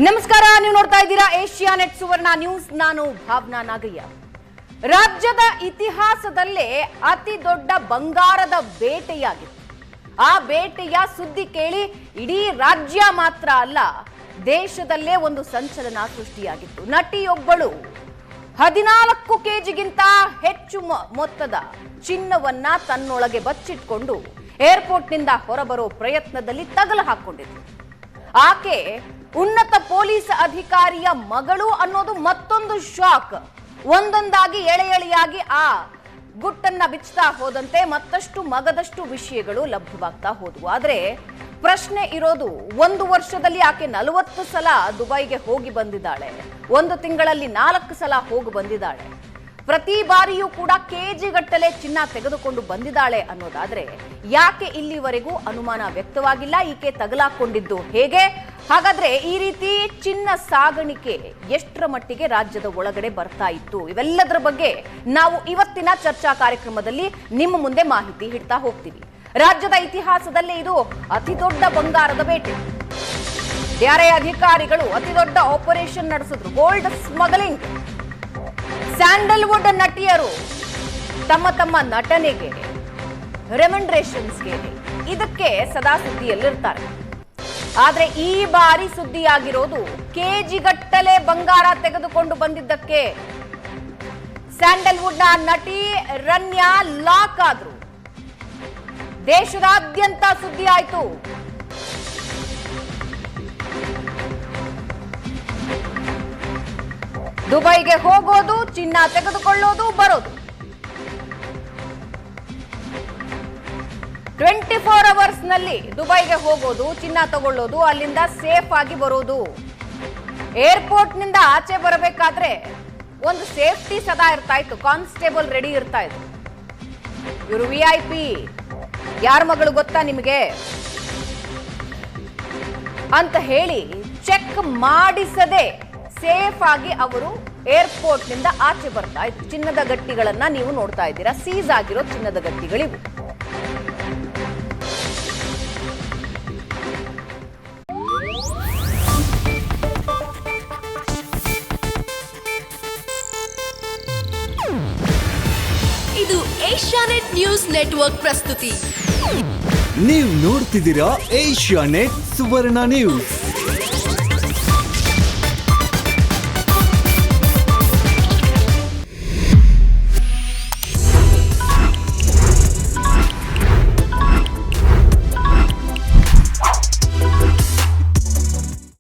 ನಮಸ್ಕಾರ, ನೀವು ನೋಡ್ತಾ ಇದ್ದೀರಾ ಏಷ್ಯಾನೆಟ್ ಸುವರ್ಣ ನ್ಯೂಸ್. ನಾನು ಭಾವನಾ ನಾಗಯ್ಯ. ರಾಜ್ಯದ ಇತಿಹಾಸದಲ್ಲೇ ಅತಿ ದೊಡ್ಡ ಬಂಗಾರದ ಬೇಟೆಯಾಗಿತ್ತು. ಆ ಬೇಟೆಯ ಸುದ್ದಿ ಕೇಳಿ ಇಡೀ ರಾಜ್ಯ ಮಾತ್ರ ಅಲ್ಲ, ದೇಶದಲ್ಲೇ ಒಂದು ಸಂಚಲನ ಸೃಷ್ಟಿಯಾಗಿತ್ತು. ನಟಿಯೊಬ್ಬಳು 14 ಕೆಜಿಗಿಂತ ಹೆಚ್ಚು ಮೊತ್ತದ ಚಿನ್ನವನ್ನ ತನ್ನೊಳಗೆ ಬಚ್ಚಿಟ್ಕೊಂಡು ಏರ್ಪೋರ್ಟ್ನಿಂದ ಹೊರಬರೋ ಪ್ರಯತ್ನದಲ್ಲಿ ತಗಲು ಹಾಕೊಂಡಿದ್ರು. ಆಕೆ ಉನ್ನತ ಪೊಲೀಸ್ ಅಧಿಕಾರಿಯ ಮಗಳು ಅನ್ನೋದು ಮತ್ತೊಂದು ಶಾಕ್. ಒಂದೊಂದಾಗಿ ಎಳೆಯಾಗಿ ಆ ಗುಟ್ಟನ್ನ ಬಿಚ್ಚುತ್ತಾ ಹೋದಂತೆ ಮತ್ತಷ್ಟು ಮಗದಷ್ಟು ವಿಷಯಗಳು ಲಭ್ಯವಾಗ್ತಾ ಹೋದವು. ಆದ್ರೆ ಪ್ರಶ್ನೆ ಇರೋದು, 1 ವರ್ಷದಲ್ಲಿ ಆಕೆ 40 ಸಲ ದುಬೈಗೆ ಹೋಗಿ ಬಂದಿದ್ದಾಳೆ. 1 ತಿಂಗಳಲ್ಲಿ 4 ಸಲ ಹೋಗಿ ಬಂದಿದ್ದಾಳೆ. ಪ್ರತಿ ಬಾರಿಯೂ ಕೂಡ ಕೆಜಿಗಟ್ಟಲೆ ಚಿನ್ನ ತೆಗೆದುಕೊಂಡು ಬಂದಿದ್ದಾಳೆ ಅನ್ನೋದಾದ್ರೆ ಯಾಕೆ ಇಲ್ಲಿವರೆಗೂ ಅನುಮಾನ ವ್ಯಕ್ತವಾಗಿಲ್ಲ? ಈಕೆ ತಗಲಾಕೊಂಡಿದ್ದು ಹೇಗೆ? ಹಾಗಾದ್ರೆ ಈ ರೀತಿ ಚಿನ್ನ ಸಾಗಾಣಿಕೆ ಎಷ್ಟರ ಮಟ್ಟಿಗೆ ರಾಜ್ಯದ ಒಳಗಡೆ ಬರ್ತಾ ಇತ್ತು? ಇವೆಲ್ಲದರ ಬಗ್ಗೆ ನಾವು ಇವತ್ತಿನ ಚರ್ಚಾ ಕಾರ್ಯಕ್ರಮದಲ್ಲಿ ನಿಮ್ಮ ಮುಂದೆ ಮಾಹಿತಿ ಇಡ್ತಾ ಹೋಗ್ತೀವಿ. ರಾಜ್ಯದ ಇತಿಹಾಸದಲ್ಲೇ ಇದು ಅತಿ ದೊಡ್ಡ ಬಂಗಾರದ ಬೇಟೆ. DRI ಅಧಿಕಾರಿಗಳು ಅತಿ ದೊಡ್ಡ ಆಪರೇಷನ್ ನಡೆಸಿದ್ರು. Gold smuggling. ಸ್ಯಾಂಡಲ್ವುಡ್ ನಟಿಯರು ತಮ್ಮ ನಟನೆಗೆ, ರೆಮ್ಯುನರೇಷನ್ಸ್ಗೆ, ಇದಕ್ಕೆ ಸದಾ ಸುದ್ದಿಯಲ್ಲಿರ್ತಾರೆ. ಆದ್ರೆ ಈ ಬಾರಿ ಸುದ್ದಿಯಾಗಿರೋದು ಕೆಜಿಗಟ್ಟಲೆ ಬಂಗಾರ ತೆಗೆದುಕೊಂಡು ಬಂದಿದ್ದಕ್ಕೆ. ಸ್ಯಾಂಡಲ್ವುಡ್ ನ ನಟಿ ರನ್ಯಾ ಲಾಕ್ ಆದ್ರು. ದೇಶದಾದ್ಯಂತ ಸುದ್ದಿ ಆಯ್ತು. ದುಬೈಗೆ ಹೋಗೋದು, ಚಿನ್ನ ತೆಗೆದುಕೊಳ್ಳೋದು, ಬರೋದು, 24 ಅವರ್ಸ್ ನಲ್ಲಿ ದುಬೈಗೆ ಹೋಗೋದು, ಚಿನ್ನ ತಗೊಳ್ಳೋದು, ಅಲ್ಲಿಂದ ಸೇಫ್ ಆಗಿ ಬರೋದು. ಏರ್ಪೋರ್ಟ್ ನಿಂದ ಆಚೆ ಬರಬೇಕಾದ್ರೆ ಒಂದು ಸೇಫ್ಟಿ ಸದಾ ಇರ್ತಾ ಇತ್ತು. ಕಾನ್ಸ್ಟೇಬಲ್ ರೆಡಿ ಇರ್ತಾ ಇದ್ರು. ಇವರು VIP. ಯಾರ ಮಗಳು ಗೊತ್ತಾ ನಿಮಗೆ ಅಂತ ಹೇಳಿ ಚೆಕ್ ಮಾಡಿಸದೆ ಸೇಫ್ ಆಗಿ ಅವರು ಏರ್ಪೋರ್ಟ್ ನಿಂದ ಆಚೆ ಬರ್ತಾ ಇದ್ರು. ಚಿನ್ನದ ಗಟ್ಟಿಗಳನ್ನ ನೀವು ನೋಡ್ತಾ ಇದ್ದೀರಾ. ಸೀಸ್ ಆಗಿರೋ ಚಿನ್ನದ ಗಟ್ಟಿಗಳಿವು. ಇದು ಏಷ್ಯಾನೆಟ್ ನ್ಯೂಸ್ ನೆಟ್ವರ್ಕ್ ಪ್ರಸ್ತುತಿ. ನೀವು ನೋಡ್ತಿದ್ದೀರಾ ಏಷ್ಯಾನೆಟ್ ಸುವರ್ಣ ನ್ಯೂಸ್.